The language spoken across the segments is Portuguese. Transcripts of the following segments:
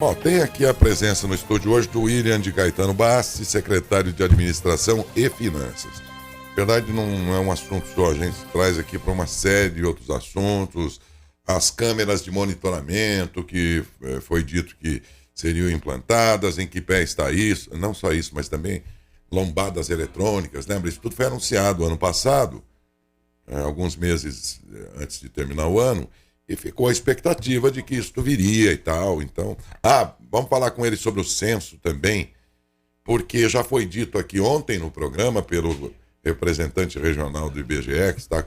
Bom, tem aqui a presença no estúdio hoje do William de Caetano Bassi, secretário de Administração e Finanças. Na verdade, não é um assunto só, a gente traz aqui para uma série de outros assuntos, as câmeras de monitoramento que foi dito que seriam implantadas, em que pé está isso, não só isso, mas também lombadas eletrônicas, lembra? Isso tudo foi anunciado ano passado, alguns meses antes de terminar o ano, e ficou a expectativa de que isso viria e tal. Então, vamos falar com ele sobre o censo também, porque já foi dito aqui ontem no programa pelo representante regional do IBGE, que está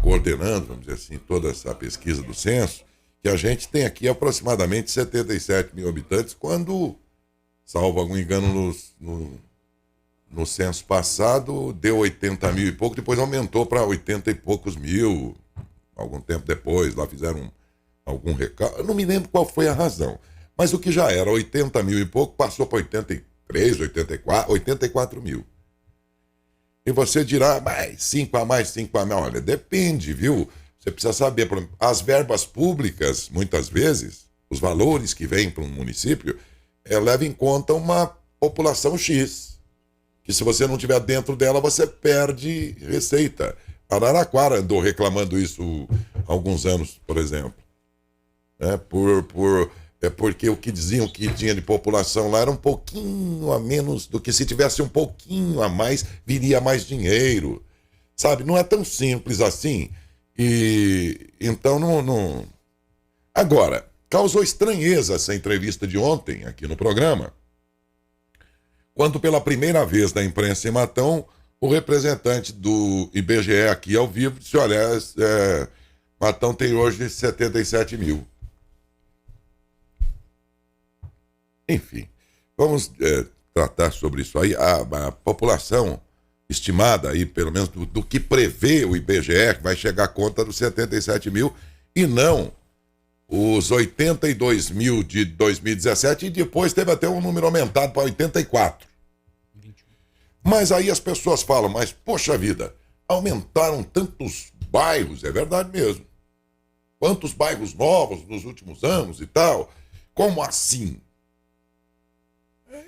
coordenando, vamos dizer assim, toda essa pesquisa do censo, que a gente tem aqui aproximadamente 77 mil habitantes, quando, salvo algum engano, no censo passado deu 80 mil e pouco, depois aumentou para 80 e poucos mil, algum tempo depois, lá fizeram algum recalque, eu não me lembro qual foi a razão, mas o que já era 80 mil e pouco passou para 83, 84 mil. E você dirá, mais 5 a mais, 5 a mais. Olha, depende, viu? Você precisa saber, por exemplo, as verbas públicas, muitas vezes, os valores que vêm para um município, levam em conta uma população X, que se você não estiver dentro dela, você perde receita. Araraquara andou reclamando isso há alguns anos, por exemplo. Porque o que diziam que tinha de população lá era um pouquinho a menos do que se tivesse um pouquinho a mais, viria mais dinheiro. Sabe, não é tão simples assim. E então não... Agora, causou estranheza essa entrevista de ontem aqui no programa, quando pela primeira vez na imprensa em Matão, o representante do IBGE aqui ao vivo disse, olha, Matão tem hoje 77 mil. Enfim, vamos tratar sobre isso aí. A população estimada aí, pelo menos do que prevê o IBGE, que vai chegar à conta dos 77 mil, e não os 82 mil de 2017, e depois teve até um número aumentado para 84. Mas aí as pessoas falam, mas poxa vida, aumentaram tantos bairros, é verdade mesmo. Quantos bairros novos nos últimos anos e tal? Como assim?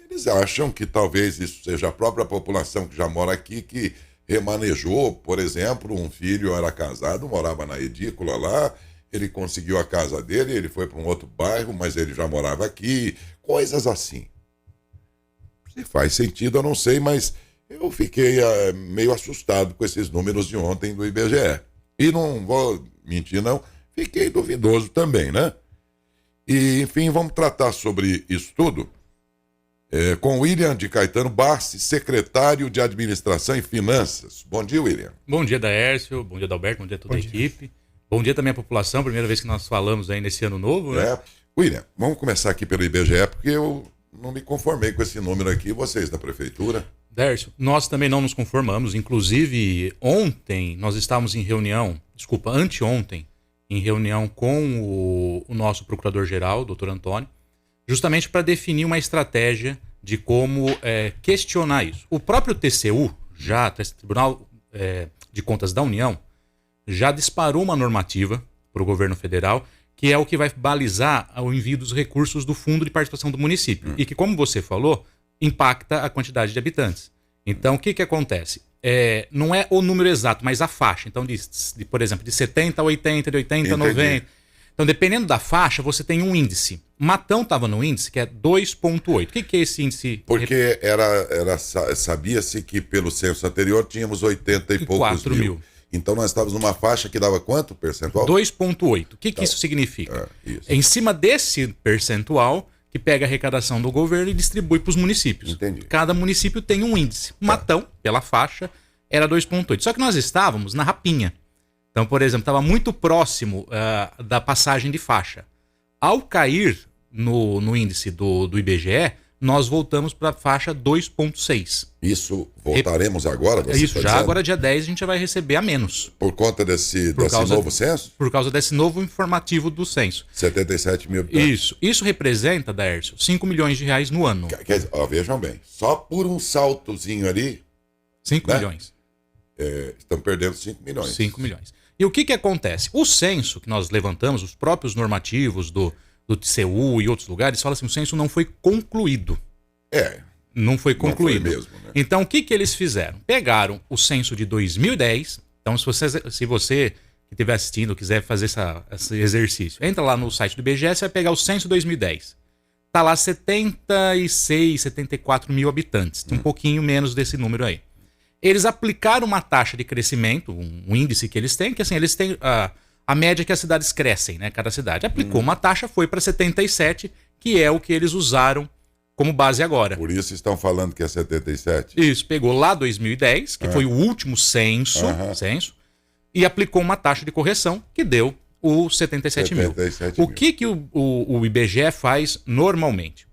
Eles acham que talvez isso seja a própria população que já mora aqui, que remanejou, por exemplo, um filho era casado, morava na edícula lá, ele conseguiu a casa dele, ele foi para um outro bairro, mas ele já morava aqui, coisas assim. Se faz sentido, eu não sei, mas eu fiquei meio assustado com esses números de ontem do IBGE. E não vou mentir, não, fiquei duvidoso também, né? E, enfim, vamos tratar sobre isso tudo com o William de Caetano Bassi, secretário de Administração e Finanças. Bom dia, William. Bom dia, Daércio, bom dia, Adalberto, bom dia a toda a equipe. Bom dia também à população, primeira vez que nós falamos aí nesse ano novo, né? William, vamos começar aqui pelo IBGE, porque eu não me conformei com esse número aqui, vocês da prefeitura. Daércio, nós também não nos conformamos, inclusive ontem nós estávamos em reunião, anteontem, em reunião com o nosso procurador-geral, o doutor Antônio, justamente para definir uma estratégia de como questionar isso. O próprio TCU, Tribunal de Contas da União, já disparou uma normativa para o governo federal, que é o que vai balizar o envio dos recursos do Fundo de Participação do município. E que, como você falou, impacta a quantidade de habitantes. Então, o que acontece? Não é o número exato, mas a faixa. Então, por exemplo, de 70 a 80, de 80 a 90... Então, dependendo da faixa, você tem um índice. Matão estava no índice que é 2,8. O que é esse índice? Porque sabia-se que pelo censo anterior tínhamos 80 e poucos mil. Então, nós estávamos numa faixa que dava quanto percentual? 2,8. O que isso significa? Isso. É em cima desse percentual que pega a arrecadação do governo e distribui para os municípios. Entendi. Cada município tem um índice. Matão, pela faixa, era 2,8. Só que nós estávamos na rapinha. Então, por exemplo, estava muito próximo da passagem de faixa. Ao cair no índice do IBGE, nós voltamos para a faixa 2,6. Isso voltaremos agora? Isso, já agora dia 10 a gente já vai receber a menos. Por conta desse novo censo? Por causa desse novo informativo do censo. 77 mil habitantes. Isso representa, Daércio, 5 milhões de reais no ano. Vejam bem, só por um saltozinho ali... 5 milhões. Estão perdendo 5 milhões. 5 milhões. E o que acontece? O censo que nós levantamos, os próprios normativos do do TCU e outros lugares, fala assim, o censo não foi concluído. Não foi concluído. Não foi mesmo, né? Então, o que eles fizeram? Pegaram o censo de 2010. Então, se você que estiver assistindo quiser fazer esse exercício, entra lá no site do IBGE, você vai pegar o censo 2010. Tá lá 76, 74 mil habitantes. Tem um pouquinho menos desse número aí. Eles aplicaram uma taxa de crescimento, um índice que eles têm, que assim, eles têm a média que as cidades crescem, né? Cada cidade. Aplicou uma taxa, foi para 77, que é o que eles usaram como base agora. Por isso estão falando que é 77? Isso, pegou lá 2010, que foi o último censo, e aplicou uma taxa de correção que deu o 77 mil. O que o IBGE faz normalmente?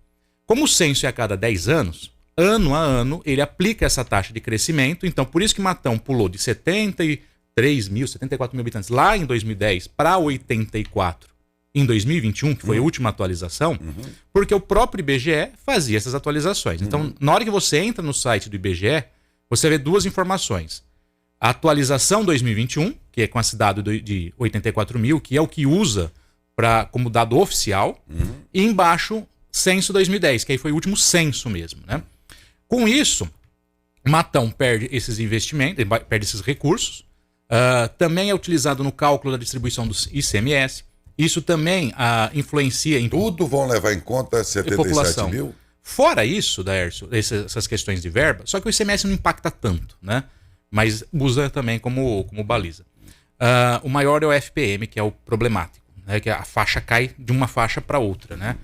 Como o censo é a cada 10 anos, ano a ano, ele aplica essa taxa de crescimento. Então, por isso que Matão pulou de 73 mil, 74 mil habitantes lá em 2010 para 84 em 2021, que foi a última atualização, porque o próprio IBGE fazia essas atualizações. Então, na hora que você entra no site do IBGE, você vê duas informações. A atualização 2021, que é com esse dado de 84 mil, que é o que usa como dado oficial, e embaixo, censo 2010, que aí foi o último censo mesmo, né? Com isso, Matão perde esses investimentos, perde esses recursos, também é utilizado no cálculo da distribuição do ICMS. Isso também influencia em... Tudo vão levar em conta 77 mil? Fora isso, Daércio, essas questões de verba, só que o ICMS não impacta tanto, né? Mas usa também como baliza. O maior é o FPM, que é o problemático, né? Que a faixa cai de uma faixa para outra, né?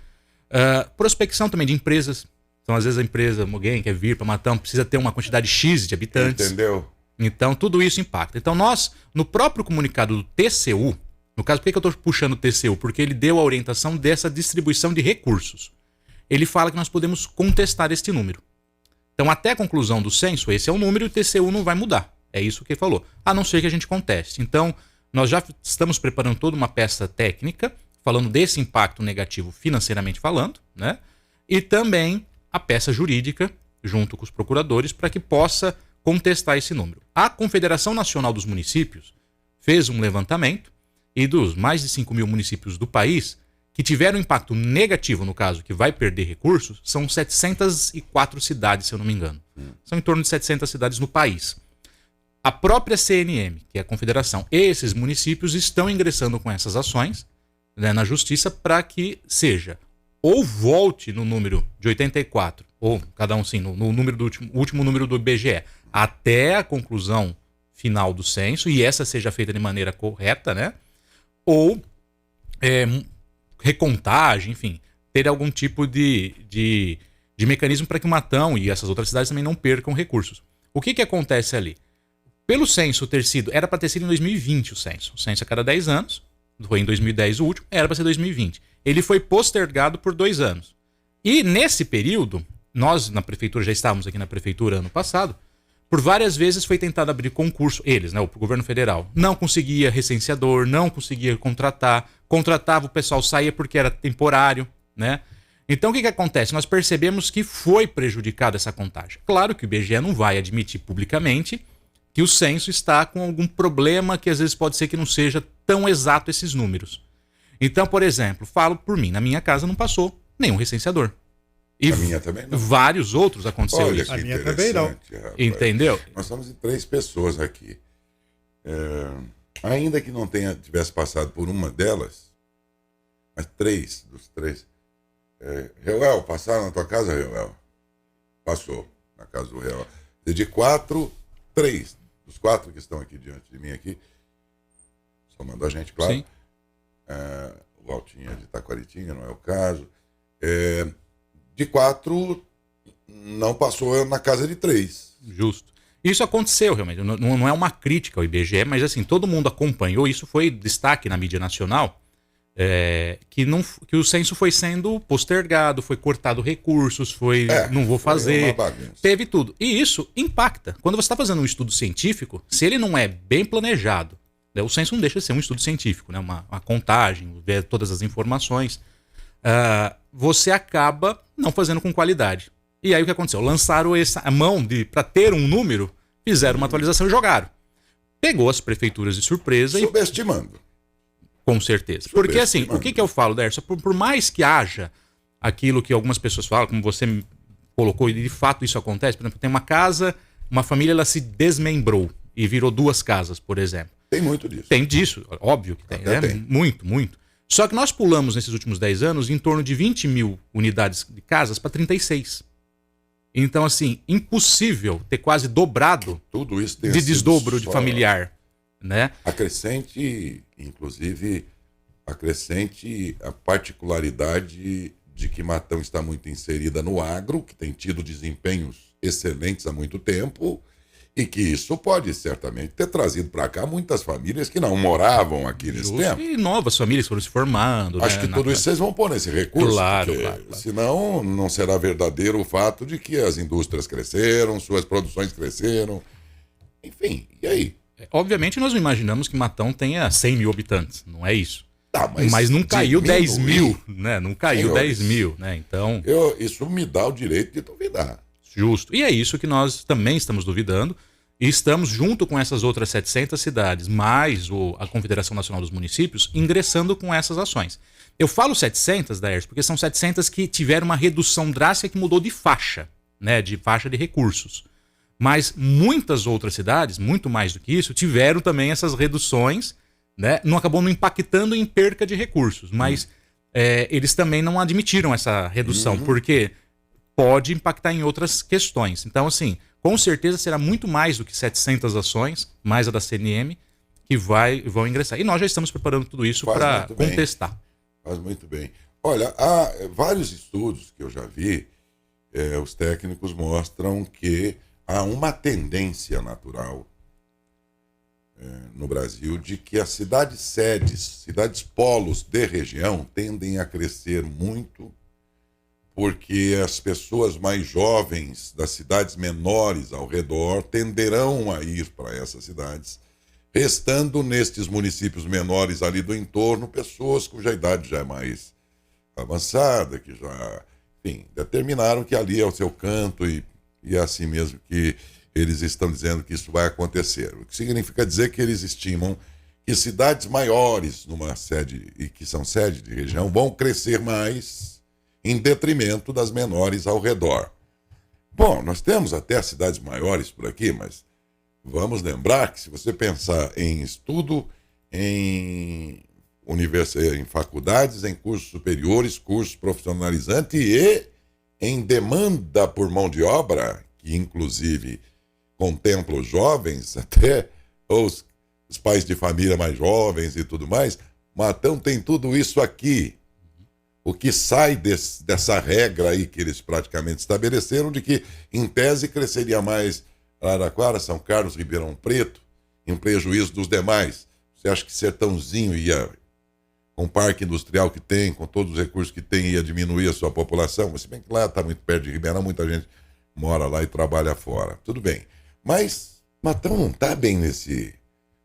Prospecção também de empresas. Então, às vezes, a empresa, alguém quer vir para Matão, precisa ter uma quantidade X de habitantes. Entendeu? Então, tudo isso impacta. Então, nós, no próprio comunicado do TCU, no caso, por que eu estou puxando o TCU? Porque ele deu a orientação dessa distribuição de recursos. Ele fala que nós podemos contestar este número. Então, até a conclusão do censo, esse é o número e o TCU não vai mudar. É isso que ele falou. A não ser que a gente conteste. Então, nós já estamos preparando toda uma peça técnica, falando desse impacto negativo financeiramente falando, né? E também a peça jurídica, junto com os procuradores, para que possa contestar esse número. A Confederação Nacional dos Municípios fez um levantamento e dos mais de 5 mil municípios do país que tiveram impacto negativo, no caso, que vai perder recursos, são 704 cidades, se eu não me engano. São em torno de 700 cidades no país. A própria CNM, que é a Confederação, e esses municípios estão ingressando com essas ações, né, na Justiça para que seja ou volte no número de 84, ou cada um sim, no número do último número do IBGE, até a conclusão final do censo, e essa seja feita de maneira correta, né? Ou recontagem, enfim, ter algum tipo de mecanismo para que o Matão e essas outras cidades também não percam recursos. O que acontece ali? Pelo censo era para ter sido em 2020 o censo a cada 10 anos, foi em 2010 o último, era para ser 2020. Ele foi postergado por 2 anos. E nesse período, nós na prefeitura, já estávamos aqui na prefeitura ano passado, por várias vezes foi tentado abrir concurso, eles, né, o governo federal, não conseguia recenseador, não conseguia contratava, o pessoal saía porque era temporário, né? Então o que acontece? Nós percebemos que foi prejudicada essa contagem. Claro que o IBGE não vai admitir publicamente que o censo está com algum problema que às vezes pode ser que não seja tão exato esses números. Então, por exemplo, falo por mim, na minha casa não passou nenhum recenseador. E a minha também não. Vários outros aconteceu Olha, isso. que A minha também não. rapaz. Entendeu? Nós estamos em 3 pessoas aqui. Ainda que não tivesse passado por uma delas, mas 3 dos 3. Reuel, passaram na tua casa, Reuel? Passou na casa do Reuel. De 4, 3. Dos 4 que estão aqui diante de mim aqui, só mandou a gente, claro. Sim. O Valtinho é de Taquaritinga, não é o caso. De 4, não passou na casa de 3. Justo. Isso aconteceu realmente, não é uma crítica ao IBGE, mas assim, todo mundo acompanhou, isso foi destaque na mídia nacional, que o censo foi sendo postergado, foi cortado recursos, não vou fazer, teve tudo. E isso impacta. Quando você está fazendo um estudo científico, se ele não é bem planejado, né, o censo não deixa de ser um estudo científico, né, uma contagem, ver todas as informações, você acaba não fazendo com qualidade. E aí o que aconteceu? Lançaram a mão para ter um número, fizeram uma atualização e jogaram. Pegou as prefeituras de surpresa Subestimando. Com certeza. Porque assim, o que eu falo, Derson? Por mais que haja aquilo que algumas pessoas falam, como você me colocou, e de fato isso acontece, por exemplo, tem uma casa, uma família, ela se desmembrou e virou 2 casas, por exemplo. Tem muito disso. Tem disso, óbvio que tem, né? Tem. Muito, muito. Só que nós pulamos nesses últimos 10 anos em torno de 20 mil unidades de casas para 36. Então, assim, impossível ter quase dobrado tudo isso de desdobro de familiar, né? Acrescente a particularidade de que Matão está muito inserida no agro, que tem tido desempenhos excelentes há muito tempo, e que isso pode certamente ter trazido para cá muitas famílias que não moravam aqui nesse tempo. E novas famílias foram se formando. Acho que tudo isso vocês vão pôr nesse recurso. Claro. Senão não será verdadeiro o fato de que as indústrias cresceram, suas produções cresceram. Enfim, e aí? Obviamente nós não imaginamos que Matão tenha 100 mil habitantes, não é isso. Mas não caiu 10 mil, né? Não caiu 10 mil, né? Então... Isso me dá o direito de duvidar. Justo. E é isso que nós também estamos duvidando. E estamos, junto com essas outras 700 cidades, mais a Confederação Nacional dos Municípios, ingressando com essas ações. Eu falo 700, Daércio, porque são 700 que tiveram uma redução drástica que mudou de faixa, né? De faixa de recursos. Mas muitas outras cidades, muito mais do que isso, tiveram também essas reduções, né? Não acabou não impactando em perca de recursos, mas eles também não admitiram essa redução, porque pode impactar em outras questões. Então, assim, com certeza será muito mais do que 700 ações, mais a da CNM, que vão ingressar. E nós já estamos preparando tudo isso para contestar. Faz muito bem. Olha, há vários estudos que eu já vi, os técnicos mostram que há uma tendência natural no Brasil de que as cidades polos de região tendem a crescer muito, porque as pessoas mais jovens das cidades menores ao redor tenderão a ir para essas cidades, restando nestes municípios menores ali do entorno pessoas cuja idade já é mais avançada, que já, enfim, determinaram que ali é o seu canto e é assim mesmo que eles estão dizendo que isso vai acontecer. O que significa dizer que eles estimam que cidades maiores numa sede e que são sede de região vão crescer mais em detrimento das menores ao redor. Bom, nós temos até cidades maiores por aqui, mas vamos lembrar que se você pensar em estudo, em faculdades, em cursos superiores, cursos profissionalizantes e em demanda por mão de obra, que inclusive contempla os jovens, até os pais de família mais jovens e tudo mais, Matão tem tudo isso aqui. O que sai dessa regra aí que eles praticamente estabeleceram, de que, em tese, cresceria mais Araraquara, São Carlos, Ribeirão Preto, em prejuízo dos demais. Você acha que Sertãozinho ia, com o parque industrial que tem, com todos os recursos que tem, ia diminuir a sua população? Mas se bem que lá está muito perto de Ribeirão, muita gente mora lá e trabalha fora. Tudo bem. Mas Matão não está bem nesse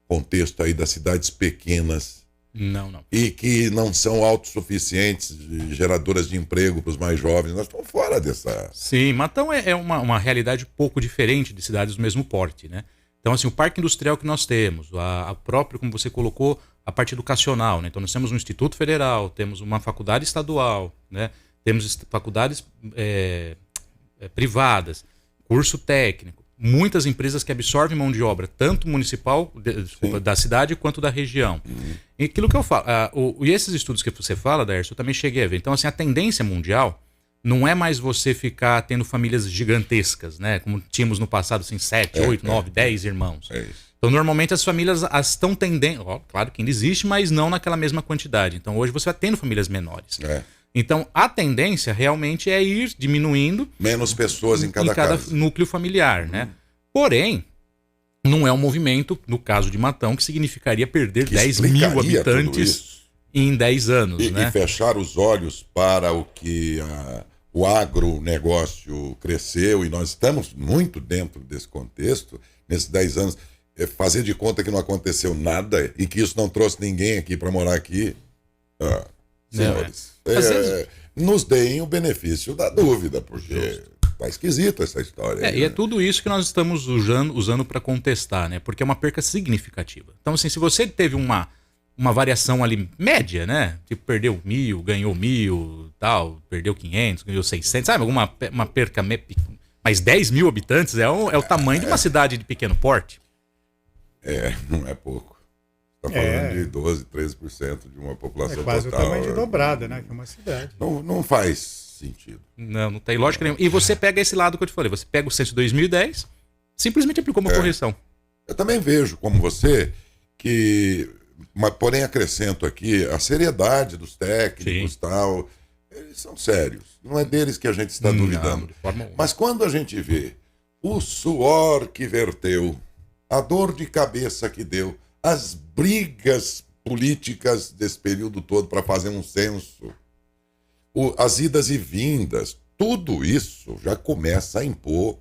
contexto aí das cidades pequenas. Não. E que não são autossuficientes, geradoras de emprego para os mais jovens. Nós estamos fora dessa... Sim, Matão é uma realidade um pouco diferente de cidades do mesmo porte, né? Então, assim, o parque industrial que nós temos, a própria, como você colocou, a parte educacional, né? Então, nós temos um Instituto Federal, temos uma faculdade estadual, né? Temos faculdades privadas, curso técnico, muitas empresas que absorvem mão de obra, tanto municipal, da cidade, quanto da região. E aquilo que eu falo, e esses estudos que você fala, Daércio, eu também cheguei a ver. Então, assim, a tendência mundial não é mais você ficar tendo famílias gigantescas, né? Como tínhamos no passado, assim, 7, 8, 9, 10 irmãos. É isso. Então, normalmente, as famílias estão tendendo... claro que ainda existe, mas não naquela mesma quantidade. Então, hoje você vai tendo famílias menores. Então, a tendência realmente é ir diminuindo... Menos pessoas em cada casa. Núcleo familiar, né? Porém, não é um movimento, no caso de Matão, que significaria perder 10 mil habitantes em 10 anos, né? E fechar os olhos para o que o agronegócio cresceu, e nós estamos muito dentro desse contexto, nesses 10 anos, fazer de conta que não aconteceu nada e que isso não trouxe ninguém aqui para morar aqui. Senhores, nos deem o benefício da dúvida, porque tá esquisita essa história. E é tudo isso que nós estamos usando para contestar, né? Porque é uma perca significativa. Então, assim, se você teve uma uma variação ali média, né? Tipo, perdeu 1.000, ganhou 1.000, tal, perdeu 500, ganhou 600, sabe? Uma perca, mas 10 mil habitantes é o tamanho de uma cidade de pequeno porte. Não é pouco. Está falando de 12, 13% de uma população quase total. O tamanho de dobrada, né? Que é uma cidade. Não faz sentido. Não tem lógica nenhuma. E você pega esse lado que eu te falei, você pega o censo de 2010, simplesmente aplicou uma correção. Eu também vejo, como você, que... Mas, porém, acrescento aqui a seriedade dos técnicos e tal. Eles são sérios. Não é deles que a gente está duvidando. De forma alguma. Mas quando a gente vê o suor que verteu, a dor de cabeça que deu, as brigas políticas desse período todo para fazer um censo, as idas e vindas, tudo isso já começa a impor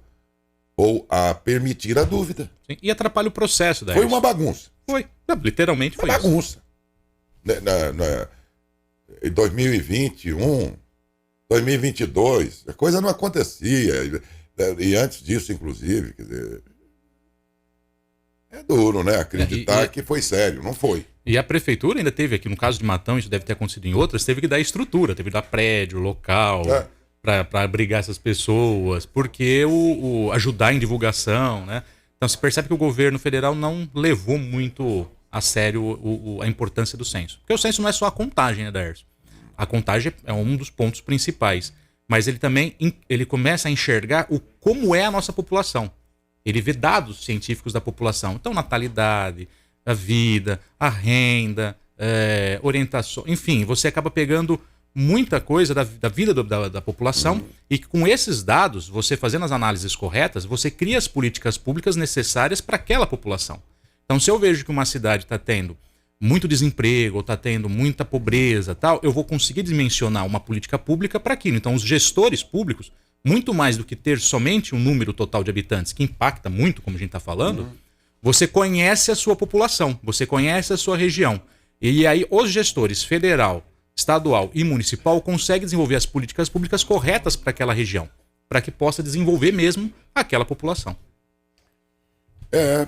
ou a permitir a dúvida. Sim, e atrapalha o processo. Foi uma bagunça. Foi. Literalmente foi bagunça. Em 2021, 2022, a coisa não acontecia. E antes disso, inclusive, quer dizer, é duro, né? Acreditar que foi sério. Não foi. E a prefeitura ainda teve aqui, no caso de Matão, isso deve ter acontecido em outras, teve que dar estrutura, teve que dar prédio, local, para abrigar essas pessoas, porque ajudar em divulgação, né? Então se percebe que o governo federal não levou muito a sério a importância do censo. Porque o censo não é só a contagem, né, Daércio? A contagem é um dos pontos principais. Mas ele também começa a enxergar como é a nossa população. Ele vê dados científicos da população. Então, natalidade, a vida, a renda, orientação... Enfim, você acaba pegando muita coisa da vida da população e com esses dados, você fazendo as análises corretas, você cria as políticas públicas necessárias para aquela população. Então, se eu vejo que uma cidade está tendo muito desemprego, ou está tendo muita pobreza, tal, eu vou conseguir dimensionar uma política pública para aquilo. Então, os gestores públicos, muito mais do que ter somente um número total de habitantes, que impacta muito, como a gente está falando, você conhece a sua população, você conhece a sua região. E aí, os gestores federal, estadual e municipal conseguem desenvolver as políticas públicas corretas para aquela região, para que possa desenvolver mesmo aquela população.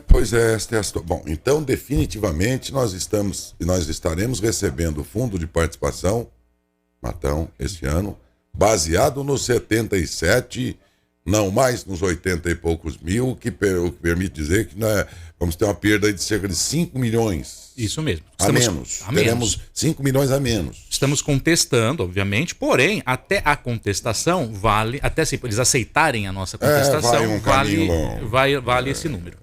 Pois é, esta é a situação. Bom, então definitivamente nós estaremos recebendo o fundo de participação, Matão, esse ano, baseado nos 77, não mais nos 80 e poucos mil, o que permite dizer que vamos ter uma perda de cerca de 5 milhões. Isso mesmo. Teremos 5 milhões a menos. Estamos contestando, obviamente, porém, até a contestação vale, até se eles aceitarem a nossa contestação, vale esse número.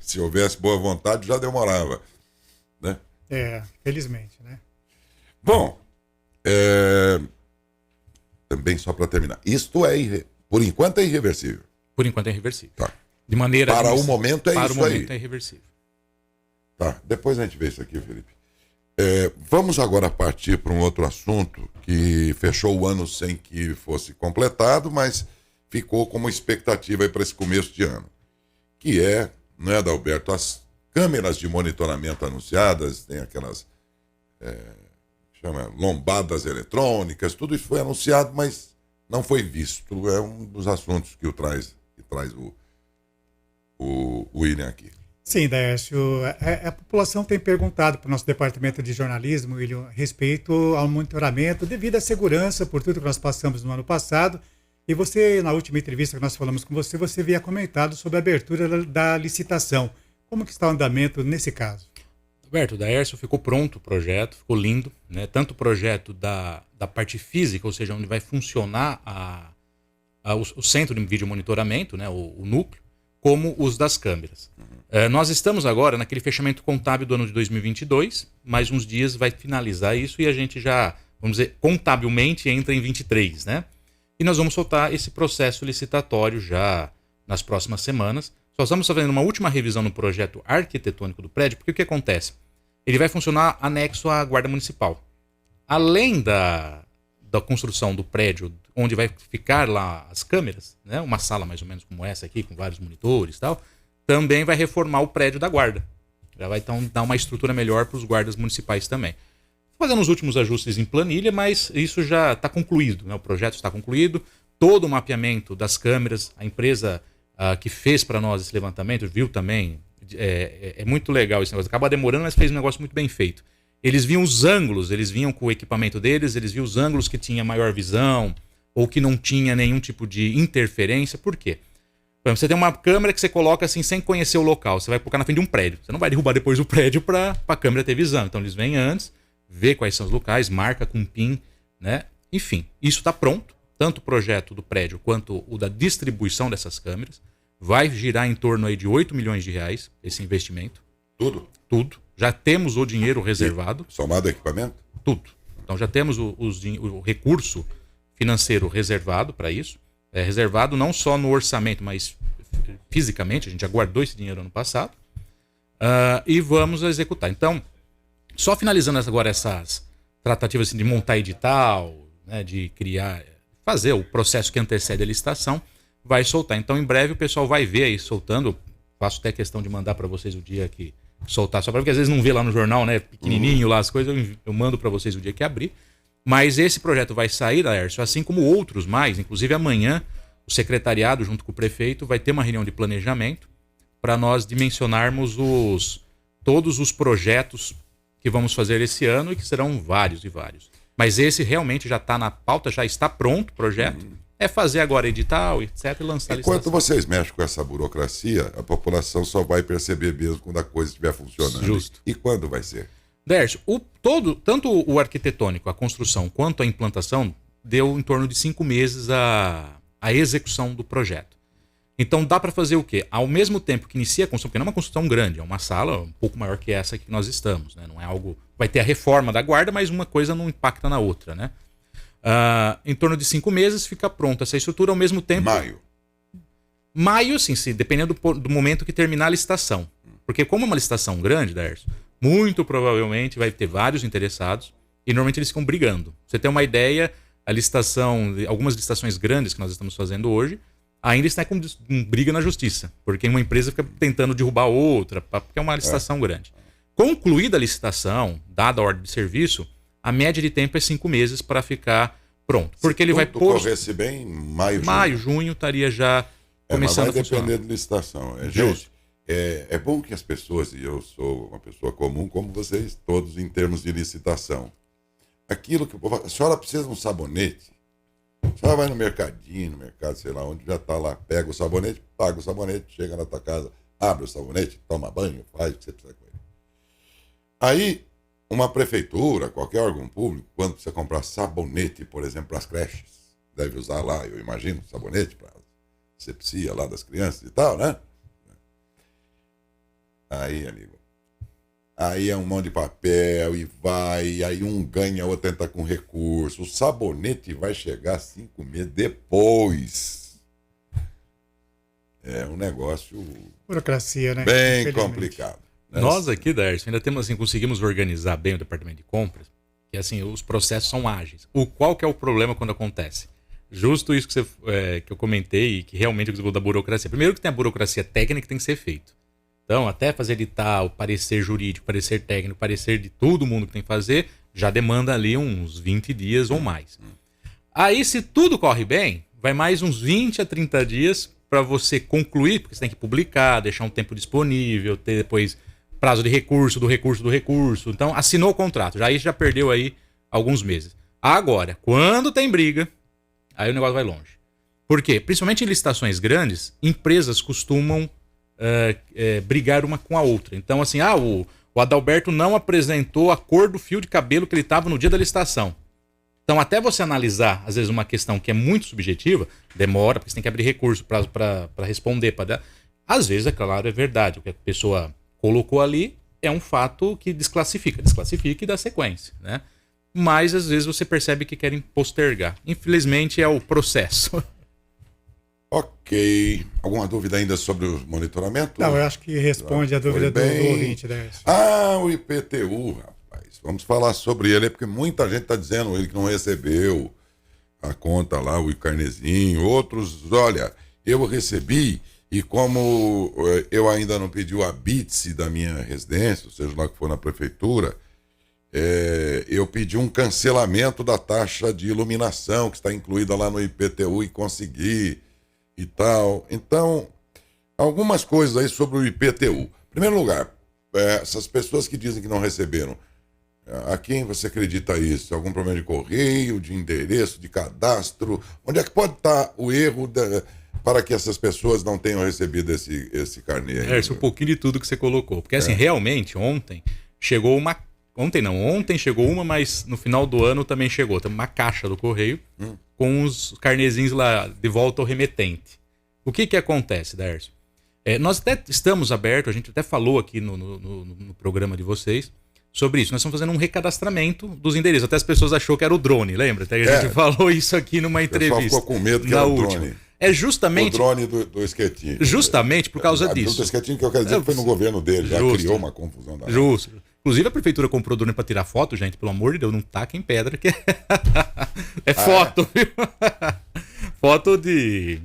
Se houvesse boa vontade, já demorava, né? Felizmente, né? Bom, também só para terminar, isto por enquanto é irreversível. Por enquanto é irreversível. Tá. De maneira para o momento para isso o momento aí. É irreversível. Tá, depois a gente vê isso aqui, Felipe. Vamos agora partir para um outro assunto que fechou o ano sem que fosse completado, mas ficou como expectativa para esse começo de ano. Que não é, Adalberto, as câmeras de monitoramento anunciadas, tem aquelas lombadas eletrônicas, tudo isso foi anunciado, mas não foi visto. É um dos assuntos que traz o William aqui. Sim, Daércio, a população tem perguntado para o nosso departamento de jornalismo, William, a respeito ao monitoramento devido à segurança, por tudo que nós passamos no ano passado. E você, na última entrevista que nós falamos com você havia comentado sobre a abertura da licitação. Como que está o andamento nesse caso? Roberto, o Daércio ficou pronto o projeto, ficou lindo, né? Tanto o projeto da parte física, ou seja, onde vai funcionar o centro de vídeo monitoramento, né? o núcleo, como os das câmeras. Nós estamos agora naquele fechamento contábil do ano de 2022, mais uns dias vai finalizar isso e a gente já, vamos dizer, contabilmente entra em 23, né? E nós vamos soltar esse processo licitatório já nas próximas semanas. Só estamos fazendo uma última revisão no projeto arquitetônico do prédio, porque o que acontece? Ele vai funcionar anexo à Guarda Municipal. Além da construção do prédio, onde vai ficar lá as câmeras, né? Uma sala mais ou menos como essa aqui, com vários monitores e tal, também vai reformar o prédio da Guarda. Já vai então dar uma estrutura melhor para os guardas municipais também. Fazendo os últimos ajustes em planilha, mas isso já está concluído, né? O projeto está concluído, todo o mapeamento das câmeras, a empresa que fez para nós esse levantamento, viu também é muito legal esse negócio. Acaba demorando, mas fez um negócio muito bem feito. Eles viam os ângulos, eles vinham com o equipamento deles, eles viam os ângulos que tinha maior visão ou que não tinha nenhum tipo de interferência. Por quê? Por exemplo, você tem uma câmera que você coloca assim sem conhecer o local. Você vai colocar na frente de um prédio. Você não vai derrubar depois o prédio para a câmera ter visão. Então eles vêm antes, vê quais são os locais, marca com PIN, né? Enfim, isso está pronto. Tanto o projeto do prédio quanto o da distribuição dessas câmeras. Vai girar em torno aí de 8 milhões de reais esse investimento. Tudo? Tudo. Já temos o dinheiro reservado. E somado equipamento? Tudo. Então já temos o recurso financeiro reservado para isso. É reservado não só no orçamento, mas fisicamente. A gente já guardou esse dinheiro ano passado. E vamos executar. Então, só finalizando agora essas tratativas assim, de montar edital, né, de criar, fazer o processo que antecede a licitação, vai soltar. Então, em breve, o pessoal vai ver aí soltando. Faço até questão de mandar para vocês o dia que soltar, só para porque às vezes não vê lá no jornal, né? Pequenininho lá as coisas, eu mando para vocês o dia que abrir. Mas esse projeto vai sair, Laércio, assim como outros mais. Inclusive, amanhã, o secretariado, junto com o prefeito, vai ter uma reunião de planejamento para nós dimensionarmos todos os projetos que vamos fazer esse ano e que serão vários e vários. Mas esse realmente já está na pauta, já está pronto o projeto. É fazer agora edital, etc. e lançar a licitação. Enquanto vocês mexem com essa burocracia, a população só vai perceber mesmo quando a coisa estiver funcionando. Justo. E quando vai ser? Dércio, tanto o arquitetônico, a construção, quanto a implantação, deu em torno de 5 meses a execução do projeto. Então dá para fazer o quê? Ao mesmo tempo que inicia a construção, porque não é uma construção grande, é uma sala um pouco maior que essa que nós estamos, né? Não é algo... Vai ter a reforma da guarda, mas uma coisa não impacta na outra, né? Em torno de 5 meses fica pronta essa estrutura ao mesmo tempo. Maio, sim, dependendo do momento que terminar a licitação. Porque como é uma licitação grande, Dércio, muito provavelmente vai ter vários interessados e normalmente eles ficam brigando. Pra você ter uma ideia, algumas licitações grandes que nós estamos fazendo hoje, ainda está com briga na justiça. Porque uma empresa fica tentando derrubar outra, porque é uma licitação grande. Concluída a licitação, dada a ordem de serviço, a média de tempo é 5 meses para ficar pronto. Porque ele vai pôr... corresse bem, junho estaria já começando a funcionar. Mas vai depender de licitação. Gente, é bom que as pessoas, e eu sou uma pessoa comum como vocês todos em termos de licitação. Aquilo que a senhora precisa de um sabonete, a senhora vai no mercadinho, no mercado, sei lá onde, já está lá, pega o sabonete, paga o sabonete, chega na tua casa, abre o sabonete, toma banho, faz o que você precisa com ele. Aí, uma prefeitura, qualquer órgão público, quando precisa comprar sabonete, por exemplo, para as creches, deve usar lá, eu imagino, sabonete para asepsia lá das crianças e tal, né? Aí, amigo, aí é um monte de papel e aí um ganha, outro entra com recurso. O sabonete vai chegar 5 meses depois. É um negócio... Burocracia, né? Bem complicado. Nós aqui, Dércio, ainda temos, assim, conseguimos organizar bem o departamento de compras, que assim, os processos são ágeis. Qual que é o problema quando acontece? Justo isso que eu comentei e que realmente eu da burocracia. Primeiro que tem a burocracia técnica que tem que ser feito. Então, até fazer edital, parecer jurídico, parecer técnico, parecer de todo mundo que tem que fazer, já demanda ali uns 20 dias ou mais. Aí, se tudo corre bem, vai mais uns 20 a 30 dias para você concluir, porque você tem que publicar, deixar um tempo disponível, ter depois prazo de recurso, do recurso. Então, assinou o contrato. Aí já perdeu aí alguns meses. Agora, quando tem briga, aí o negócio vai longe. Por quê? Principalmente em licitações grandes, empresas costumam brigar uma com a outra. Então, assim, o Adalberto não apresentou a cor do fio de cabelo que ele estava no dia da licitação. Então, até você analisar, às vezes, uma questão que é muito subjetiva, demora, porque você tem que abrir recurso para responder. Às vezes, é claro, é verdade. O que a pessoa colocou ali é um fato que desclassifica e dá sequência, né? Mas, às vezes, você percebe que querem postergar. Infelizmente, é o processo. Ok. Alguma dúvida ainda sobre o monitoramento? Não, eu acho que responde a dúvida do ouvinte, Dércio. O IPTU, rapaz. Vamos falar sobre ele, porque muita gente está dizendo ele que não recebeu a conta lá, o carnezinho. Outros, olha, eu recebi e como eu ainda não pedi o habite da minha residência, ou seja, lá que for na prefeitura, eu pedi um cancelamento da taxa de iluminação que está incluída lá no IPTU e consegui e tal. Então, algumas coisas aí sobre o IPTU. Em primeiro lugar, essas pessoas que dizem que não receberam, a quem você acredita isso? Algum problema de correio, de endereço, de cadastro? Onde é que pode estar o erro para que essas pessoas não tenham recebido esse carnê aí? Um pouquinho de tudo que você colocou. Porque assim, realmente, ontem chegou uma... Ontem chegou uma, mas no final do ano também chegou. Tem uma caixa do correio com os carnezinhos lá de volta ao remetente. O que acontece, Daércio? Nós até estamos abertos, a gente até falou aqui no programa de vocês sobre isso. Nós estamos fazendo um recadastramento dos endereços. Até as pessoas achou que era o drone, lembra? Até a gente falou isso aqui numa entrevista. O pessoal ficou com medo que era o drone. Justamente... O drone do Schettino. Justamente por causa disso. Do Schettino, que eu quero dizer que foi no governo dele, já criou uma confusão da Justo. Inclusive a prefeitura comprou drone para tirar foto, gente, pelo amor de Deus, não taquem pedra, que é foto, viu? Foto de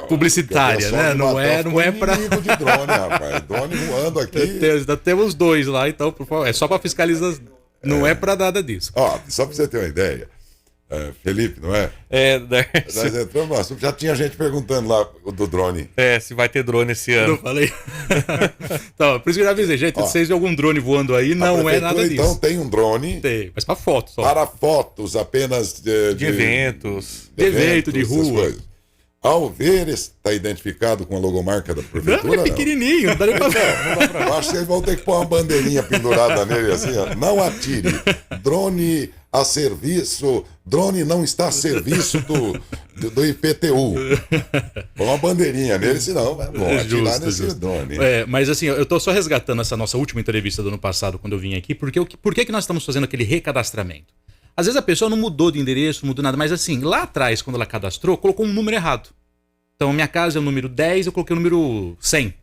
publicitária, né? Não é para de drone, rapaz. Drone voando aqui. Ainda temos 2 lá, então, por favor, é só para fiscalizar, não é para nada disso. Só para você ter uma ideia. Felipe, não é? Nós entramos no assunto. Já tinha gente perguntando lá do drone. Se vai ter drone esse ano. Eu falei. Então, por isso que eu já avisei, gente, se vocês vêem algum drone voando aí, não é nada disso. Então tem um drone. Tem, mas para fotos só. Para fotos apenas de eventos. De evento, de rua. Ao ver, está identificado com a logomarca da prefeitura? Não, é pequenininho, não dá nem pra ver. Eu acho que vocês vão ter que pôr uma bandeirinha pendurada nele assim, ó. Não atire. Drone a serviço. Drone não está a serviço do IPTU. Põe uma bandeirinha nele, senão vão atirar nesse drone. Mas assim, eu tô só resgatando essa nossa última entrevista do ano passado, quando eu vim aqui, porque por que nós estamos fazendo aquele recadastramento? Às vezes a pessoa não mudou de endereço, não mudou nada, mas assim, lá atrás, quando ela cadastrou, colocou um número errado. Então, minha casa é o número 10, eu coloquei o número 100.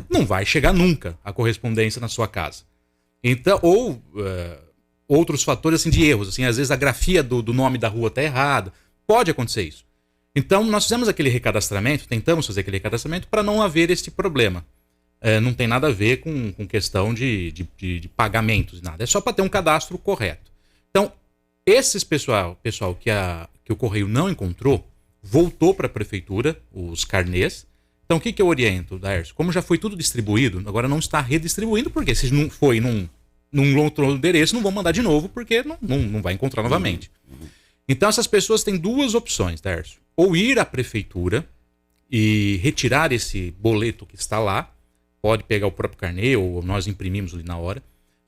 Não vai chegar nunca a correspondência na sua casa. Então, outros fatores assim, de erros, assim, às vezes a grafia do nome da rua está errada. Pode acontecer isso. Então, nós fizemos aquele recadastramento, tentamos fazer aquele recadastramento para não haver este problema. Não tem nada a ver com questão de pagamentos, nada. É só para ter um cadastro correto. Então, esses pessoal que o Correio não encontrou, voltou para a prefeitura, os carnês. Então, o que eu oriento, Daércio? Como já foi tudo distribuído, agora não está redistribuindo, porque se não foi num outro endereço, não vão mandar de novo, porque não vai encontrar novamente. Então, essas pessoas têm 2 opções, Daércio. Ou ir à prefeitura e retirar esse boleto que está lá, pode pegar o próprio carnê, ou nós imprimimos ali na hora.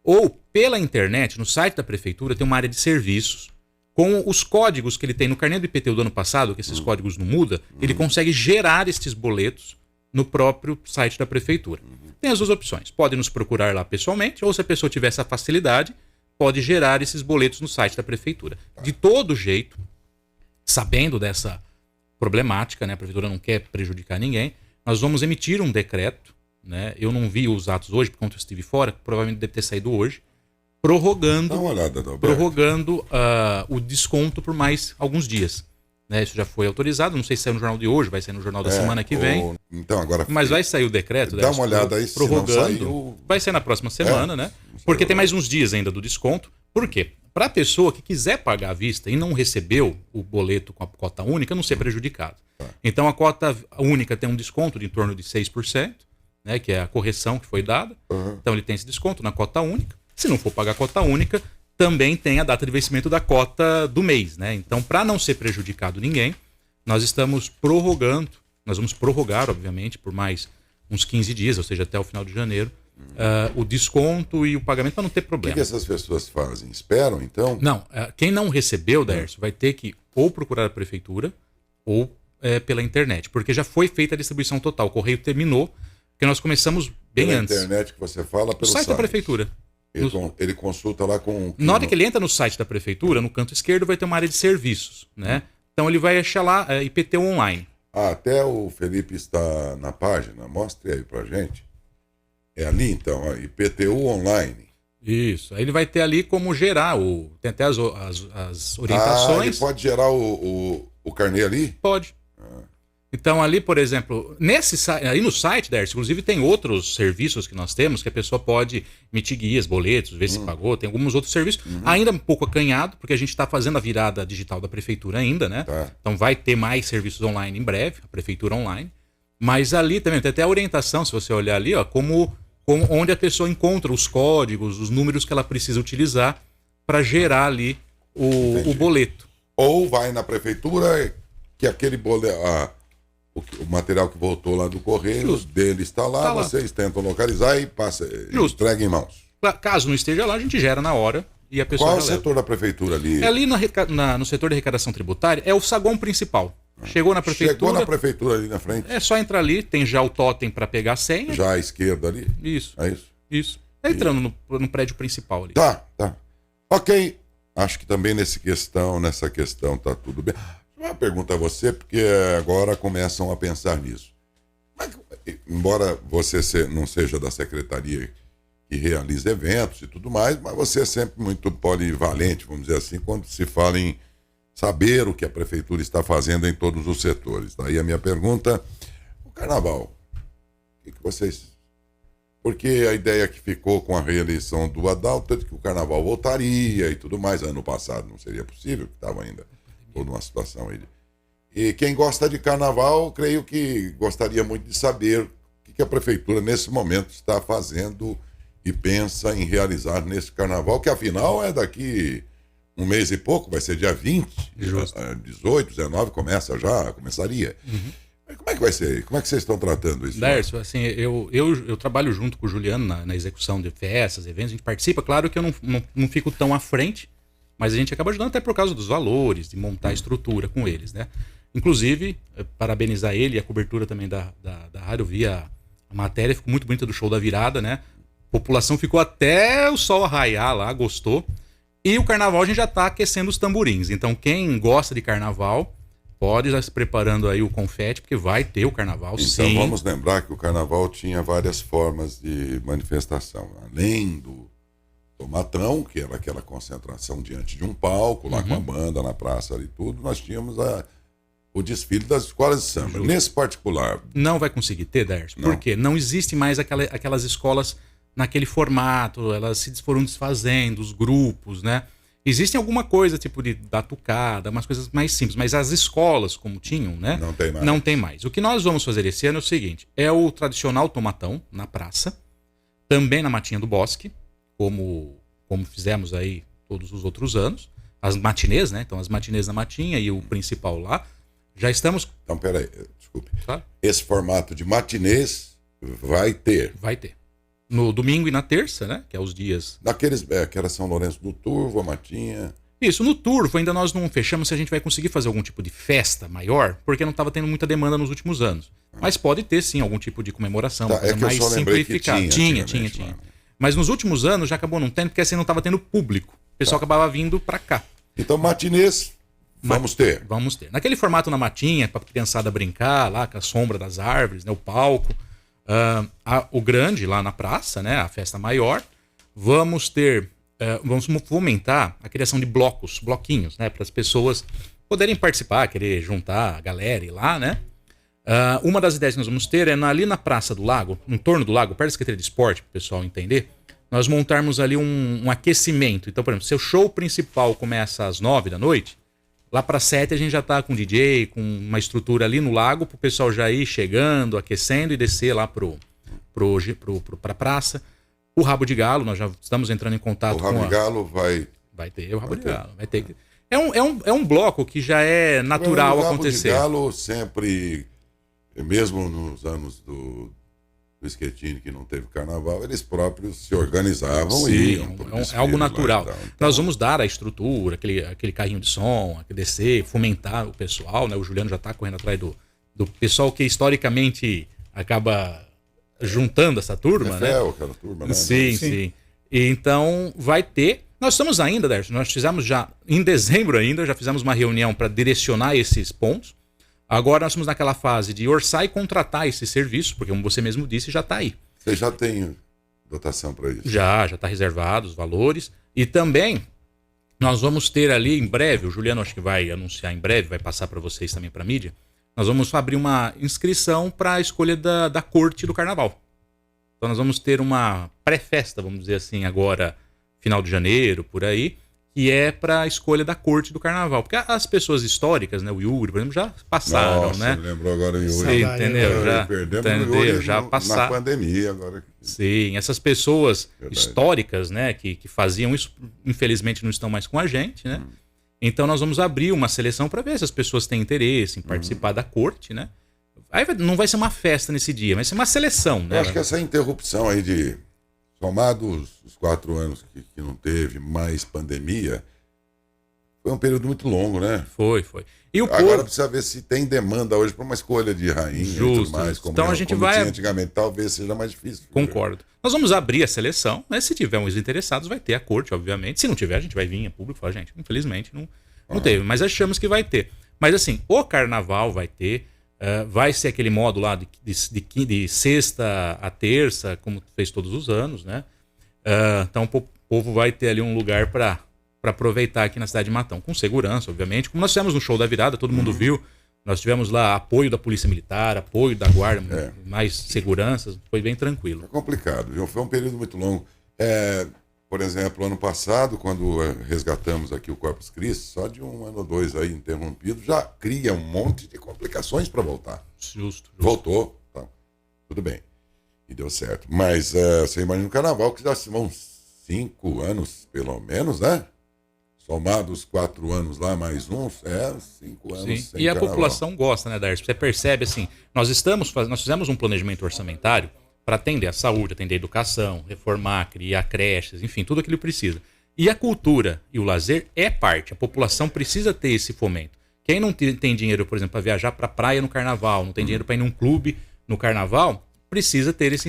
Ou pela internet, no site da prefeitura, tem uma área de serviços com os códigos que ele tem no carnê do IPTU do ano passado, que esses códigos não mudam, ele consegue gerar estes boletos no próprio site da prefeitura. Tem as 2 opções. Pode nos procurar lá pessoalmente, ou se a pessoa tiver essa facilidade, pode gerar esses boletos no site da prefeitura. De todo jeito, sabendo dessa problemática, né, a prefeitura não quer prejudicar ninguém, nós vamos emitir um decreto, né? Eu não vi os atos hoje, porque eu estive fora, provavelmente deve ter saído hoje, prorrogando o desconto por mais alguns dias. Né? Isso já foi autorizado, não sei se saiu no jornal de hoje, vai sair no jornal da semana que vem. Então, agora, mas vai sair o decreto. Dá uma olhada aí, prorrogando, se não saiu... Vai sair na próxima semana, né? Porque tem mais uns dias ainda do desconto. Por quê? Para a pessoa que quiser pagar à vista e não recebeu o boleto com a cota única, não ser prejudicado. Então, a cota única tem um desconto de em torno de 6%. Né, que é a correção que foi dada. Então ele tem esse desconto na cota única. Se não for pagar a cota única, também tem a data de vencimento da cota do mês. Né? Então, para não ser prejudicado ninguém, nós estamos prorrogando, nós vamos prorrogar, obviamente, por mais uns 15 dias, ou seja, até o final de janeiro, o desconto e o pagamento para não ter problema. O que essas pessoas fazem? Esperam, então? Não, quem não recebeu, Daércio, vai ter que ou procurar a prefeitura ou pela internet, porque já foi feita a distribuição total. O Correio terminou, porque nós começamos bem pela antes. Internet que você fala, pelo site da prefeitura. Ele consulta lá com... Na hora que ele entra no site da prefeitura, no canto esquerdo vai ter uma área de serviços, né? Então ele vai achar lá IPTU online. Até o Felipe está na página, mostre aí pra gente. É ali então, ó, IPTU online. Isso, aí ele vai ter ali como gerar, tem até as orientações. Ele pode gerar o carnê ali? Pode. Então ali, por exemplo, aí no site, Daércio, inclusive tem outros serviços que nós temos que a pessoa pode emitir guias, boletos, ver se pagou, tem alguns outros serviços, ainda um pouco acanhado, porque a gente está fazendo a virada digital da prefeitura ainda, né? Então vai ter mais serviços online em breve, a prefeitura online, mas ali também tem até a orientação, se você olhar ali, ó, como onde a pessoa encontra os códigos, os números que ela precisa utilizar para gerar ali o boleto. Ou vai na prefeitura, que aquele boleto, o material que voltou lá do correio, dele está lá, vocês tentam localizar e entrega em mãos. Caso não esteja lá, a gente gera na hora e a pessoa Qual é o setor da prefeitura ali? É ali no setor de arrecadação tributária, é o saguão principal. Chegou na prefeitura. Chegou na prefeitura ali na frente? É só entrar ali, tem já o totem para pegar a senha. Já à esquerda ali? Isso. É isso? Isso. Tá entrando no prédio principal ali. Tá. Ok. Acho que também nessa questão tá tudo bem. Uma pergunta a você, porque agora começam a pensar nisso. Mas, embora você não seja da secretaria que realiza eventos e tudo mais, mas você é sempre muito polivalente, vamos dizer assim, quando se fala em saber o que a prefeitura está fazendo em todos os setores. Daí a minha pergunta, o carnaval, o que vocês... Porque a ideia que ficou com a reeleição do Adalto é que o carnaval voltaria e tudo mais. Ano passado não seria possível, que estava ainda toda uma situação aí. E quem gosta de carnaval, creio que gostaria muito de saber o que a prefeitura nesse momento está fazendo e pensa em realizar nesse carnaval, que afinal é daqui um mês e pouco, vai ser dia 20, 18, 19, começaria. Mas como é que vai ser? Como é que vocês estão tratando isso? Dércio, assim, eu trabalho junto com o Juliano na execução de festas, eventos, a gente participa, claro que eu não fico tão à frente, mas a gente acaba ajudando até por causa dos valores, de montar a estrutura com eles, né? Inclusive, parabenizar ele e a cobertura também da rádio, eu vi a matéria, ficou muito bonita do show da virada, né? A população ficou até o sol arraiar lá, gostou. E o carnaval a gente já está aquecendo os tamborins. Então quem gosta de carnaval pode estar se preparando aí o confete, porque vai ter o carnaval, então, sim. Vamos lembrar que o carnaval tinha várias formas de manifestação. Além do tomatão, que era aquela concentração diante de um palco, lá com a banda na praça e tudo, nós tínhamos o desfile das escolas de samba. Justo. Nesse particular... Não vai conseguir ter, Dércio. Por quê? Não existe mais aquelas escolas naquele formato, elas se foram desfazendo, os grupos, né? Existem alguma coisa, tipo de batucada, umas coisas mais simples, mas as escolas, como tinham, né? Não tem mais. Não tem mais. O que nós vamos fazer esse ano é o seguinte, é o tradicional tomatão na praça, também na Matinha do Bosque, como fizemos aí todos os outros anos, as matinês, né? Então as matinês na Matinha e o principal lá, já estamos... Então, peraí, desculpe. Claro. Esse formato de matinês vai ter? Vai ter. No domingo e na terça, né? Que é os dias... Que era São Lourenço do Turvo, a Matinha... Isso, no Turvo ainda nós não fechamos se a gente vai conseguir fazer algum tipo de festa maior, porque não estava tendo muita demanda nos últimos anos. Mas pode ter sim algum tipo de comemoração, uma coisa mais simplificada. Tinha. Mas nos últimos anos já acabou não tendo, porque assim não estava tendo público. O pessoal acabava vindo para cá. Então matinês, vamos ter. Vamos ter. Naquele formato na Matinha, para a criançada brincar lá com a sombra das árvores, né, o palco. O grande lá na praça, né, a festa maior. Vamos ter, vamos fomentar a criação de bloquinhos, né, para as pessoas poderem participar, querer juntar a galera e ir lá, né. Uma das ideias que nós vamos ter é ali na Praça do Lago, em torno do lago, perto da Secretaria de Esporte, para o pessoal entender, nós montarmos ali um aquecimento. Então, por exemplo, se o show principal começa às 9 da noite, lá para 7 a gente já tá com DJ, com uma estrutura ali no lago, pro pessoal já ir chegando, aquecendo e descer lá pra praça. O Rabo de Galo, nós já estamos entrando em contato com o Rabo de Galo vai ter o Rabo de Galo. Vai ter. É um bloco que já é natural acontecer. O Rabo de Galo sempre, mesmo nos anos do Schettini, que não teve carnaval, eles próprios se organizavam e iam. É algo natural. Então. Nós vamos dar a estrutura, aquele carrinho de som, descer, fomentar o pessoal, né? O Juliano já está correndo atrás do pessoal que historicamente acaba juntando essa turma, né? Aquela turma, né? Sim. E então vai ter. Nós estamos ainda, Dércio, nós fizemos já, em dezembro ainda, já fizemos uma reunião para direcionar esses pontos. Agora nós estamos naquela fase de orçar e contratar esse serviço, porque como você mesmo disse, já está aí. Você já tem dotação para isso? Já está reservado os valores. E também nós vamos ter ali em breve, o Juliano acho que vai anunciar em breve, vai passar para vocês também para a mídia, nós vamos abrir uma inscrição para a escolha da corte do carnaval. Então nós vamos ter uma pré-festa, vamos dizer assim, agora final de janeiro, por aí, que é para a escolha da corte do carnaval. Porque as pessoas históricas, né, o Yuri, por exemplo, já passaram, Nossa, né? me lembrou agora o Yuri. Você entendeu? Já, Perdemos o entendeu? Yuri Já na passaram. pandemia agora. Sim, essas pessoas Verdade. históricas, né, que faziam isso, infelizmente não estão mais com a gente, né? Então nós vamos abrir uma seleção para ver se as pessoas têm interesse em participar da corte, né? Aí não vai ser uma festa nesse dia, vai ser uma seleção, né? Eu acho que essa interrupção aí de somados os 4 anos que não teve mais pandemia, foi um período muito longo, né? Foi. E o Agora povo... precisa ver se tem demanda hoje para uma escolha de rainha e Justo. tudo mais. Como, Então a gente como vai... tinha antigamente, talvez seja mais difícil. Concordo. Nós vamos abrir a seleção, né? Se tiver uns interessados, vai ter a corte, obviamente. Se não tiver, a gente vai vir a público e falar, gente, infelizmente não teve, mas achamos que vai ter. Mas assim, o carnaval vai ter, vai ser aquele modo lá de sexta a terça, como fez todos os anos, né? Então o povo vai ter ali um lugar para aproveitar aqui na cidade de Matão, com segurança, obviamente. Como nós fizemos no show da virada, todo mundo viu. Nós tivemos lá apoio da Polícia Militar, apoio da Guarda, mais seguranças, foi bem tranquilo. É complicado, viu? Foi um período muito longo. Por exemplo, ano passado, quando resgatamos aqui o Corpus Christi, só de 1 ano ou 2 aí interrompido, já cria um monte de complicações para voltar. Justo. Voltou, tá, tudo bem. E deu certo. Mas você imagina o carnaval, que já vão 5 anos, pelo menos, né? Somados 4 anos lá, mais uns, 5 anos. Sim. Sem E a carnaval. população gosta, né, Darcy? Você percebe assim, nós fizemos um planejamento orçamentário para atender a saúde, atender a educação, reformar, criar creches, enfim, tudo aquilo que precisa. E a cultura e o lazer é parte. A população precisa ter esse fomento. Quem não tem dinheiro, por exemplo, para viajar para a praia no carnaval, não tem dinheiro para ir num clube no carnaval, precisa ter esse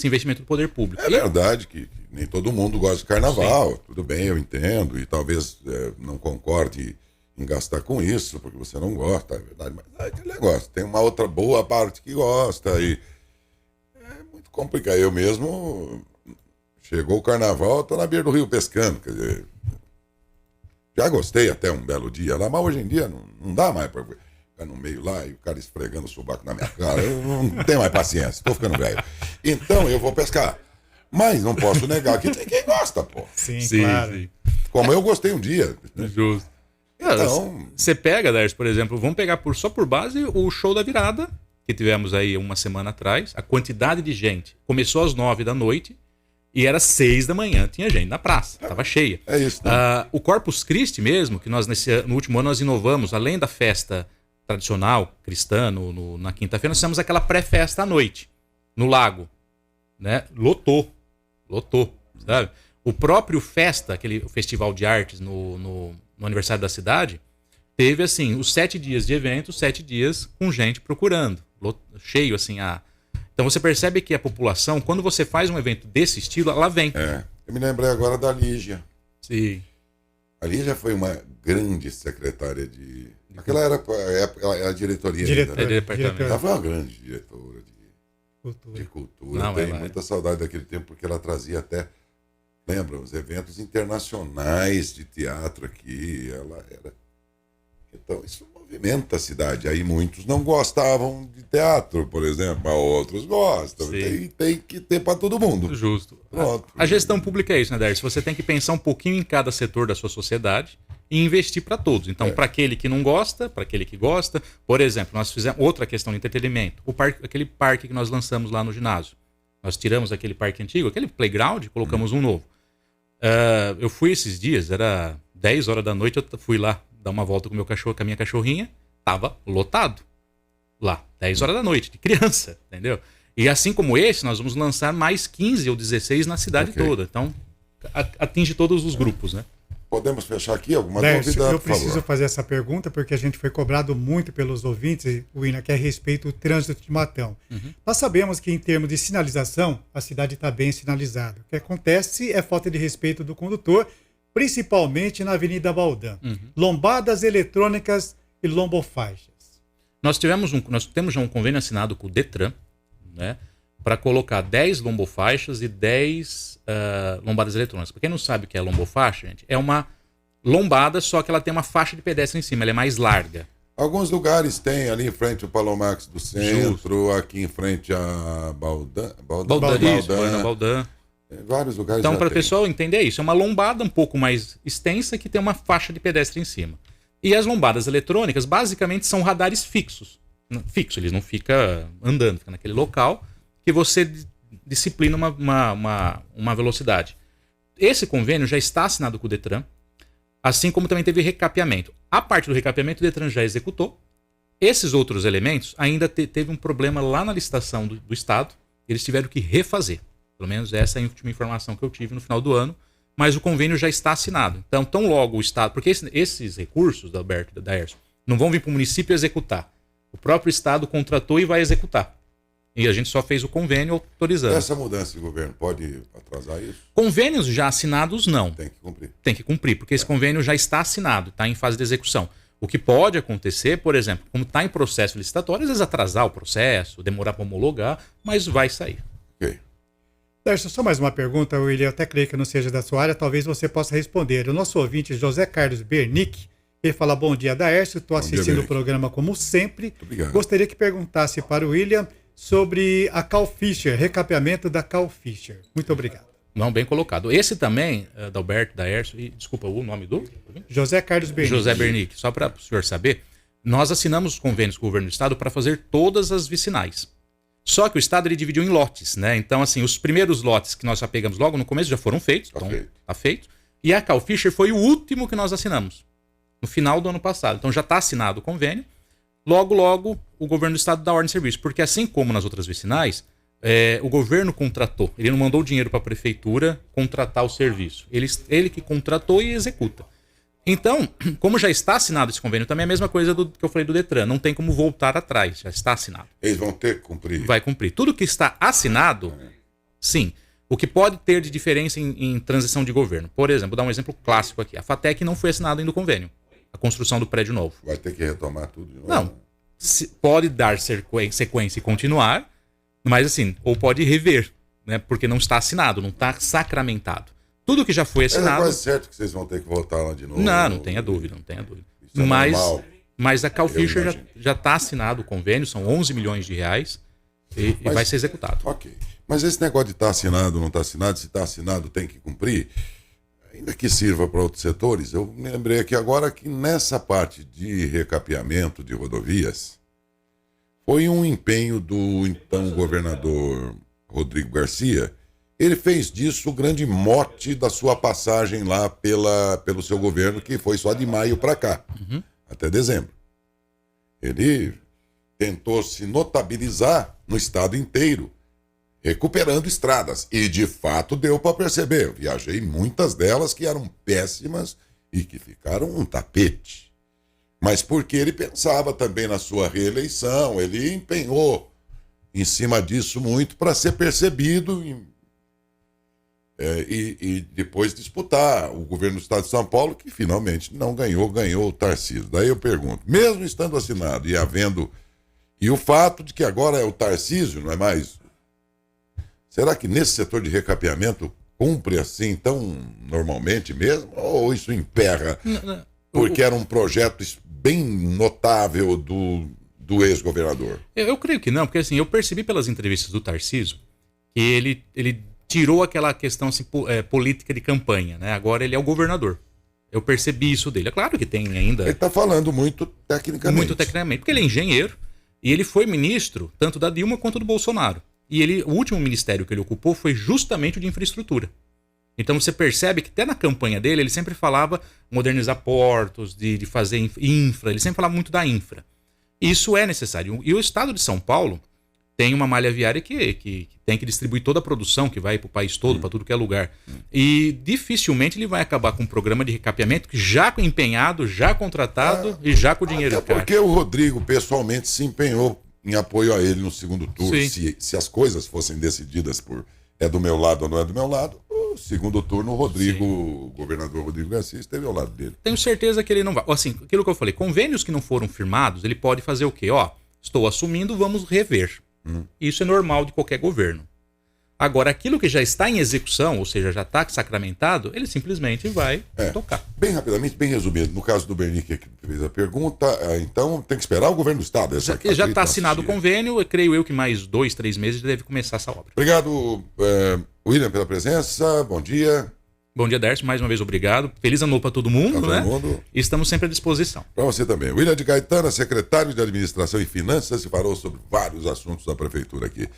investimento do poder público. É verdade que nem todo mundo gosta de carnaval. Sim. Tudo bem, eu entendo. E talvez não concorde em gastar com isso, porque você não gosta, é verdade. Mas é aquele negócio. Tem uma outra boa parte que gosta e é muito complicado. Eu mesmo, chegou o carnaval, estou na beira do rio pescando. Quer dizer, já gostei até um belo dia lá, mas hoje em dia não dá mais para ficar no meio lá e o cara esfregando o sovaco na minha cara. Eu não tenho mais paciência, estou ficando velho. Então eu vou pescar. Mas não posso negar que tem quem gosta, pô. Sim, claro. Sim. Como eu gostei um dia. Né? Justo. Então, você pega, Darcy, por exemplo, vamos pegar só por base o show da virada, que tivemos aí uma semana atrás. A quantidade de gente começou às 9 da noite e era 6 da manhã, tinha gente na praça, estava cheia. É isso. Né? O Corpus Christi mesmo, que nós no último ano nós inovamos, além da festa tradicional cristã na quinta-feira, nós fizemos aquela pré-festa à noite, no lago. Né? Lotou, sabe? O próprio Festa, o festival de artes no aniversário da cidade, teve assim, os 7 dias de evento, 7 dias com gente procurando, cheio assim. Então você percebe que a população, quando você faz um evento desse estilo, ela vem. Eu me lembrei agora da Lígia. Sim. A Lígia foi uma grande secretária de... Aquela era a diretoria. Departamento. Ela foi uma grande diretora de cultura. Não, tenho muita saudade daquele tempo, porque ela trazia até, lembra, os eventos internacionais de teatro aqui. Ela era. Então, isso movimenta a cidade. Aí muitos não gostavam de teatro, por exemplo, mas outros gostam. Tem que ter para todo mundo. Justo. Pronto. A gestão pública é isso, né, Darcy? Você tem que pensar um pouquinho em cada setor da sua sociedade e investir para todos. Então, para aquele que não gosta, para aquele que gosta. Por exemplo, nós fizemos outra questão de entretenimento. Aquele parque que nós lançamos lá no ginásio. Nós tiramos aquele parque antigo, aquele playground, e colocamos um novo. Eu fui esses dias, era 10 horas da noite, eu fui lá dar uma volta com a minha cachorrinha, tava lotado. Lá, 10 horas da noite, de criança, entendeu? E assim como esse, nós vamos lançar mais 15 ou 16 na cidade toda. Então, atinge todos os grupos, né? Podemos fechar aqui alguma Darcy, dúvida? eu preciso fazer essa pergunta porque a gente foi cobrado muito pelos ouvintes, Wina, que é a respeito do trânsito de Matão. Nós sabemos que em termos de sinalização, a cidade está bem sinalizada. O que acontece é falta de respeito do condutor, principalmente na Avenida Baldã. Lombadas eletrônicas e lombofaixas. Nós temos já um convênio assinado com o Detran, né, para colocar 10 lombofaixas e 10 lombadas eletrônicas. Para quem não sabe o que é lombofaixa, gente, é uma lombada, só que ela tem uma faixa de pedestre em cima, ela é mais larga. Alguns lugares tem ali em frente ao Palomax do centro, aqui em frente a Baldã. Baldã. Em vários lugares Então, já para o tem. pessoal entender isso, é uma lombada um pouco mais extensa que tem uma faixa de pedestre em cima. E as lombadas eletrônicas, basicamente, são radares fixos. Fixo, eles não ficam andando, fica naquele local que você disciplina uma velocidade. Esse convênio já está assinado com o Detran, assim como também teve recapeamento. A parte do recapeamento, o Detran já executou. Esses outros elementos ainda teve um problema lá na licitação do Estado, eles tiveram que refazer. Pelo menos essa é a última informação que eu tive no final do ano, mas o convênio já está assinado. Então, tão logo o Estado... Porque esses recursos, da Alberto e da Erso, não vão vir para o município executar. O próprio Estado contratou e vai executar. E a gente só fez o convênio autorizando. Essa mudança de governo pode atrasar isso? Convênios já assinados, não. Tem que cumprir. Tem que cumprir, porque esse convênio já está assinado, está em fase de execução. O que pode acontecer, por exemplo, como está em processo licitatório, às vezes atrasar o processo, demorar para homologar, mas vai sair. Ok. Darcio, só mais uma pergunta, William. Eu até creio que não seja da sua área, talvez você possa responder. O nosso ouvinte, José Carlos Bernick, ele fala: bom dia, Daércio, estou assistindo o programa como sempre. Muito obrigado. Gostaria que perguntasse para o William sobre a Carl Fischer, recapeamento da Carl Fischer. Muito obrigado. Não, bem colocado. Esse também, da Alberto, da Erso, e desculpa o nome do... José Carlos Bernick. José Bernick. Só para o senhor saber, nós assinamos os convênios com o governo do Estado para fazer todas as vicinais. Só que o Estado ele dividiu em lotes, né? Então, assim, os primeiros lotes que nós já pegamos logo no começo já foram feitos. Tá feito. E a Carl Fischer foi o último que nós assinamos, no final do ano passado. Então já está assinado o convênio. Logo, logo, o governo do Estado dá ordem de serviço. Porque assim como nas outras vicinais, o governo contratou. Ele não mandou dinheiro para a prefeitura contratar o serviço. Ele que contratou e executa. Então, como já está assinado esse convênio, também é a mesma coisa que eu falei do Detran. Não tem como voltar atrás, já está assinado. Eles vão ter que cumprir. Vai cumprir. Tudo que está assinado, sim. O que pode ter de diferença em transição de governo. Por exemplo, vou dar um exemplo clássico aqui. A FATEC não foi assinado ainda o convênio. A construção do prédio novo. Vai ter que retomar tudo de novo. Não. Pode dar sequência e continuar, mas assim, ou pode rever, né? Porque não está assinado, não está sacramentado. Tudo que já foi assinado... É quase certo que vocês vão ter que voltar lá de novo. Não tenha dúvida, não tenha dúvida. Isso é normal. Mas a Carl Fischer já está assinado o convênio, são 11 milhões de reais e vai ser executado. Ok. Mas esse negócio de estar assinado, não está assinado, se está assinado tem que cumprir, ainda que sirva para outros setores, eu me lembrei aqui agora que nessa parte de recapeamento de rodovias, foi um empenho do então governador Rodrigo Garcia. Ele fez disso o grande mote da sua passagem lá pelo seu governo, que foi só de maio para cá, até dezembro. Ele tentou se notabilizar no estado inteiro, recuperando estradas. E, de fato, deu para perceber. Eu viajei muitas delas que eram péssimas e que ficaram um tapete. Mas porque ele pensava também na sua reeleição, ele empenhou em cima disso muito para ser percebido e depois disputar o governo do estado de São Paulo, que finalmente não ganhou o Tarcísio. Daí eu pergunto, mesmo estando assinado e havendo... E o fato de que agora é o Tarcísio, não é mais... Será que nesse setor de recapeamento cumpre assim tão normalmente mesmo? Ou isso emperra? Porque era um projeto bem notável do ex-governador. Eu creio que não, porque assim, eu percebi pelas entrevistas do Tarcísio que ele tirou aquela questão assim, política de campanha, né? Agora ele é o governador. Eu percebi isso dele. É claro que tem ainda... Ele está falando muito tecnicamente. Muito tecnicamente, porque ele é engenheiro e ele foi ministro tanto da Dilma quanto do Bolsonaro. E o último ministério que ele ocupou foi justamente o de infraestrutura. Então você percebe que até na campanha dele, ele sempre falava modernizar portos, de fazer infra, ele sempre falava muito da infra. Isso é necessário. E o estado de São Paulo tem uma malha viária que tem que distribuir toda a produção que vai para o país todo, para tudo que é lugar. E dificilmente ele vai acabar com um programa de recapeamento que já empenhado, já contratado e já com o dinheiro. Até porque o Rodrigo pessoalmente se empenhou em apoio a ele no segundo turno. Se as coisas fossem decididas por é do meu lado ou não é do meu lado, o segundo turno o governador Rodrigo Garcia esteve ao lado dele. Tenho certeza que ele não vai. Assim, aquilo que eu falei, convênios que não foram firmados, ele pode fazer o quê? Estou assumindo, vamos rever. Isso é normal de qualquer governo. Agora, aquilo que já está em execução, ou seja, já está sacramentado, ele simplesmente vai tocar. Bem rapidamente, bem resumido, no caso do Bernick que fez a pergunta, então tem que esperar o governo do estado. Já está assinado o convênio, creio eu que mais 2, 3 meses deve começar essa obra. Obrigado, William, pela presença, bom dia. Bom dia, Dércio, mais uma vez obrigado. Feliz ano novo para todo mundo, Pra né? todo mundo. E estamos sempre à disposição. Para você também. William de Gaetano, secretário de Administração e Finanças, e falou sobre vários assuntos da Prefeitura aqui.